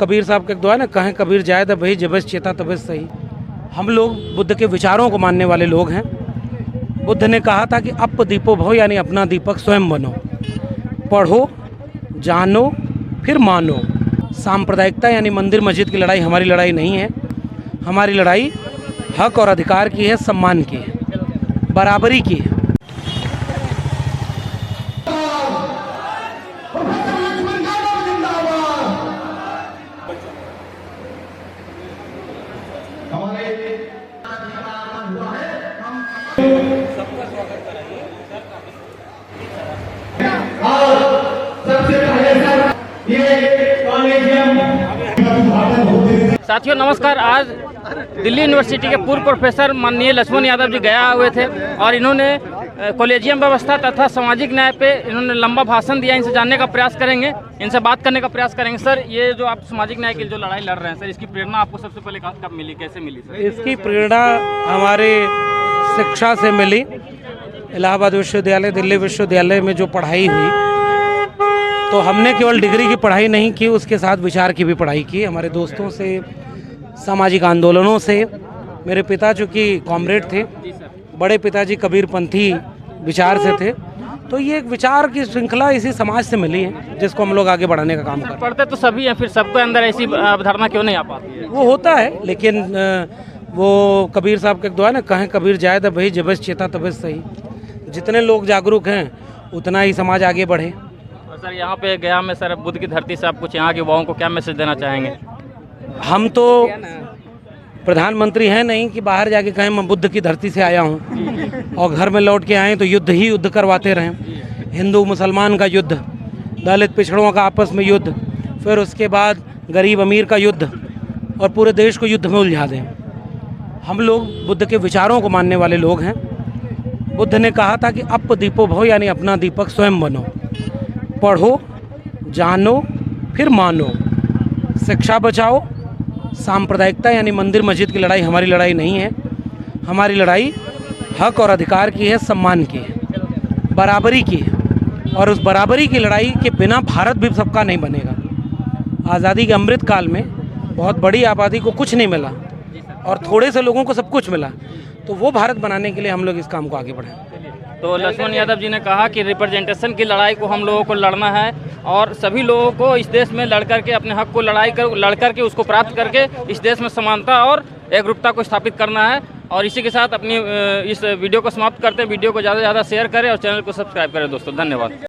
कबीर साहब के दुआ ना, कहें कबीर जाए तो भाई जबस चेता तबस सही। हम लोग बुद्ध के विचारों को मानने वाले लोग हैं। बुद्ध ने कहा था कि अप दीपो भव, यानी अपना दीपक स्वयं बनो। पढ़ो, जानो, फिर मानो। सांप्रदायिकता यानी मंदिर मस्जिद की लड़ाई हमारी लड़ाई नहीं है। हमारी लड़ाई हक और अधिकार की है, सम्मान की है, बराबरी की है। साथियों नमस्कार। आज दिल्ली यूनिवर्सिटी के पूर्व प्रोफेसर माननीय लक्ष्मण यादव जी गया हुए थे और इन्होंने कॉलेजियम व्यवस्था तथा सामाजिक न्याय पे इन्होंने लंबा भाषण दिया। इनसे जानने का प्रयास करेंगे, इनसे बात करने का प्रयास करेंगे। सर, ये जो आप सामाजिक न्याय के लिए जो लड़ाई लड़ रहे हैं सर, इसकी प्रेरणा आपको सबसे पहले कब मिली, कैसे मिली सर? इसकी प्रेरणा हमारे शिक्षा से मिली। इलाहाबाद विश्वविद्यालय, दिल्ली विश्वविद्यालय में जो पढ़ाई हुई, तो हमने केवल डिग्री की पढ़ाई नहीं की, उसके साथ विचार की भी पढ़ाई की। हमारे दोस्तों से, सामाजिक आंदोलनों से। मेरे पिता चूँकि कॉमरेड थे, बड़े पिताजी कबीरपंथी विचार से थे, तो ये एक विचार की श्रृंखला इसी समाज से मिली है, जिसको हम लोग आगे बढ़ाने का काम कर रहे हैं। पढ़ते तो सभी हैं, फिर सबके अंदर ऐसी अवधारणा क्यों नहीं आ पाती है? वो होता है, लेकिन वो कबीर साहब के दुआ ना, कहें कबीर जाए तो भाई जबस चेता तबस सही। जितने लोग जागरूक हैं उतना ही समाज आगे बढ़े। सर, यहाँ पे गया में सर बुद्ध की धरती से आप कुछ यहाँ के युवाओं को क्या मैसेज देना चाहेंगे? हम तो प्रधानमंत्री हैं नहीं कि बाहर जाके कहें मैं बुद्ध की धरती से आया हूँ और घर में लौट के आए तो युद्ध ही युद्ध करवाते रहें। हिंदू मुसलमान का युद्ध, दलित पिछड़ों का आपस में युद्ध, फिर उसके बाद गरीब अमीर का युद्ध, और पूरे देश को युद्ध में उलझा दें। हम लोग बुद्ध के विचारों को मानने वाले लोग हैं। बुद्ध ने कहा था कि अप दीपो भव, यानी अपना दीपक स्वयं बनो। पढ़ो, जानो, फिर मानो। शिक्षा बचाओ। सांप्रदायिकता यानी मंदिर मस्जिद की लड़ाई हमारी लड़ाई नहीं है। हमारी लड़ाई हक और अधिकार की है, सम्मान की है, बराबरी की है। और उस बराबरी की लड़ाई के बिना भारत भी सबका नहीं बनेगा। आज़ादी के अमृत काल में बहुत बड़ी आबादी को कुछ नहीं मिला और थोड़े से लोगों को सब कुछ मिला, तो वो भारत बनाने के लिए हम लोग इस काम को आगे बढ़ाएं। तो लक्ष्मण यादव जी ने कहा कि रिप्रेजेंटेशन की लड़ाई को हम लोगों को लड़ना है और सभी लोगों को इस देश में लड़ करके अपने हक को लड़ करके उसको प्राप्त करके इस देश में समानता और एकरूपता को स्थापित करना है। और इसी के साथ अपनी इस वीडियो को समाप्त करते हैं। वीडियो को ज़्यादा से ज़्यादा शेयर करें और चैनल को सब्सक्राइब करें दोस्तों। धन्यवाद।